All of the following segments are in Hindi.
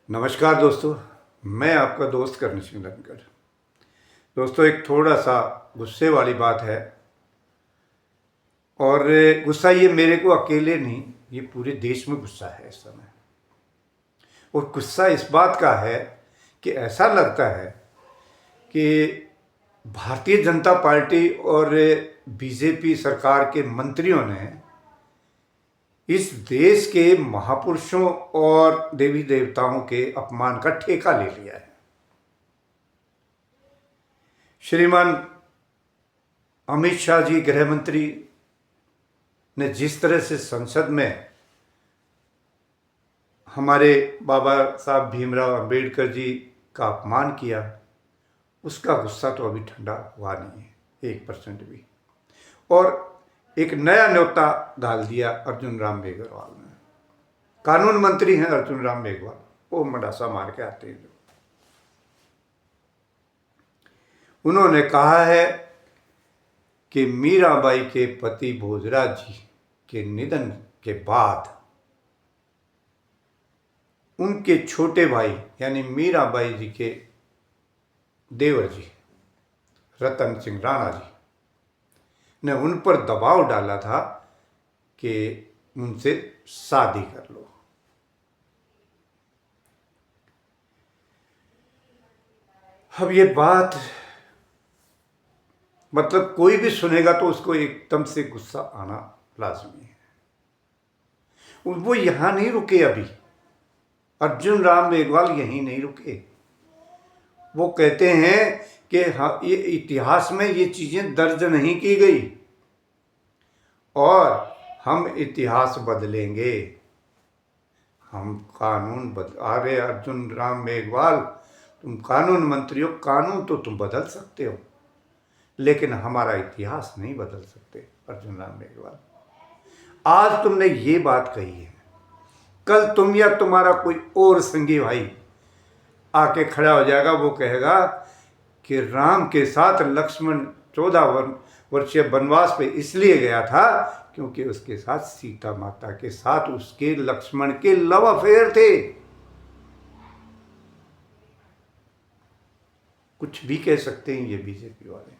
नमस्कार दोस्तों, मैं आपका दोस्त करण सिंह लनकर। दोस्तों, एक थोड़ा सा गुस्से वाली बात है और गुस्सा ये मेरे को अकेले नहीं, ये पूरे देश में गुस्सा है इस समय। और गुस्सा इस बात का है कि ऐसा लगता है कि भारतीय जनता पार्टी और बीजेपी सरकार के मंत्रियों ने इस देश के महापुरुषों और देवी देवताओं के अपमान का ठेका ले लिया है। श्रीमान अमित शाह जी गृह मंत्री ने जिस तरह से संसद में हमारे बाबा साहब भीमराव अंबेडकर जी का अपमान किया, उसका गुस्सा तो अभी ठंडा हुआ नहीं है 1% भी। और एक नया न्योता डाल दिया अर्जुन राम मेघवाल ने। कानून मंत्री हैं अर्जुन राम मेघवाल, वो मडासा मार के आते हैं। उन्होंने कहा है कि मीराबाई के पति भोजराज जी के निधन के बाद उनके छोटे भाई यानी मीराबाई जी के देवर जी रतन सिंह राणा जी ने उन पर दबाव डाला था कि उनसे शादी कर लो। अब ये बात मतलब कोई भी सुनेगा तो उसको एकदम से गुस्सा आना लाजमी है। वो यहां नहीं रुके, अभी अर्जुन राम मेघवाल यहीं नहीं रुके। वो कहते हैं कि हाँ, ये इतिहास में ये चीजें दर्ज नहीं की गई और हम इतिहास बदलेंगे, हम कानून अरे अर्जुन राम मेघवाल, तुम कानून मंत्री हो, कानून तो तुम बदल सकते हो लेकिन हमारा इतिहास नहीं बदल सकते। अर्जुन राम मेघवाल, आज तुमने ये बात कही है, कल तुम या तुम्हारा कोई और संगी भाई आके खड़ा हो जाएगा, वो कहेगा कि राम के साथ लक्ष्मण 14 वर्षीय वनवास पे इसलिए गया था क्योंकि उसके साथ सीता माता के साथ उसके लक्ष्मण के लव अफेयर थे। कुछ भी कह सकते हैं ये बीजेपी वाले,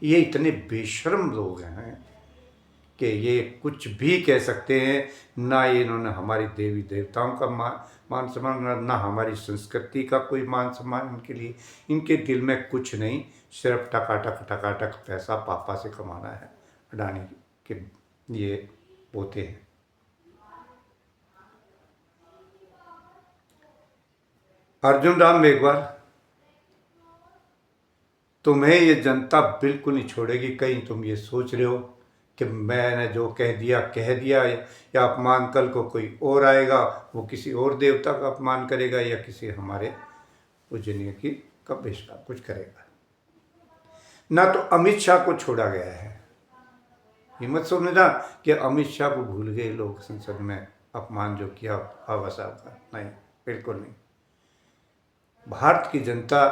ये इतने बेशर्म लोग हैं कि ये कुछ भी कह सकते हैं। ना ये इन्होंने हमारी देवी देवताओं का मान सम्मान, ना हमारी संस्कृति का कोई मान सम्मान इनके लिए। इनके दिल में कुछ नहीं, सिर्फ टकाटक टकाटक पैसा पापा से कमाना है। अडानी के ये पोते हैं। अर्जुन राम मेघवाल, तुम्हें ये जनता बिल्कुल नहीं छोड़ेगी। कहीं तुम ये सोच रहे हो कि मैंने जो कह दिया या अपमान कल को कोई और आएगा, वो किसी और देवता का अपमान करेगा या किसी हमारे पूजनीय की कपिश का कुछ करेगा। ना तो अमित शाह को छोड़ा गया है। हिम्मत समझना कि अमित शाह को भूल गए लोग संसद में अपमान जो किया बाबा साहब का, नहीं, बिल्कुल नहीं। भारत की जनता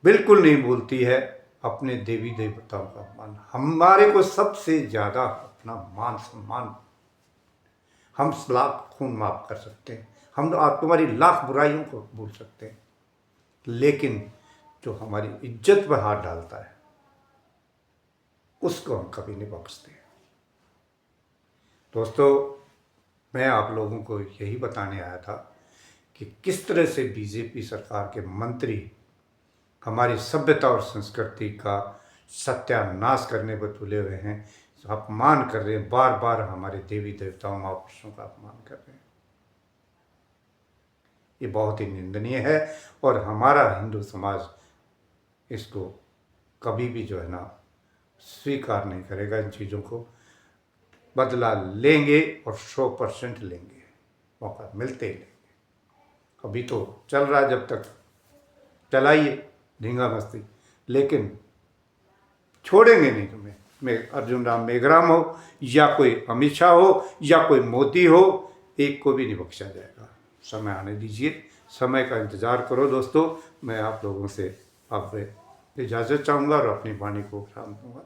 बिल्कुल नहीं भूलती है अपने देवी देवताओं का अपमान। हमारे को सबसे ज्यादा अपना मान सम्मान, हम लाख खून माफ कर सकते हैं, हम तुम्हारी लाख बुराइयों को भूल सकते हैं, लेकिन जो हमारी इज्जत पर हाथ डालता है उसको हम कभी नहीं बख्शते। दोस्तों, मैं आप लोगों को यही बताने आया था कि किस तरह से बीजेपी सरकार के मंत्री हमारी सभ्यता और संस्कृति का सत्यानाश करने पर तुले हुए हैं, अपमान कर रहे हैं, बार बार हमारे देवी देवताओं महापुरुषों का अपमान कर रहे हैं। ये बहुत ही निंदनीय है और हमारा हिंदू समाज इसको कभी भी जो है ना स्वीकार नहीं करेगा। इन चीज़ों को बदला लेंगे और 100% लेंगे, मौका मिलते ही लेंगे। अभी तो चल रहा है, जब तक चलाइए ढींगा मस्ती, लेकिन छोड़ेंगे नहीं तुम्हें। मैं अर्जुन राम मेघराम हो या कोई अमित शाह हो या कोई मोदी हो, एक को भी नहीं बख्शा जाएगा। समय आने दीजिए, समय का इंतज़ार करो। दोस्तों, मैं आप लोगों से अब इजाज़त चाहूँगा और अपनी वाणी को विराम दूँगा।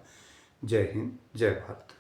जय हिंद, जय भारत।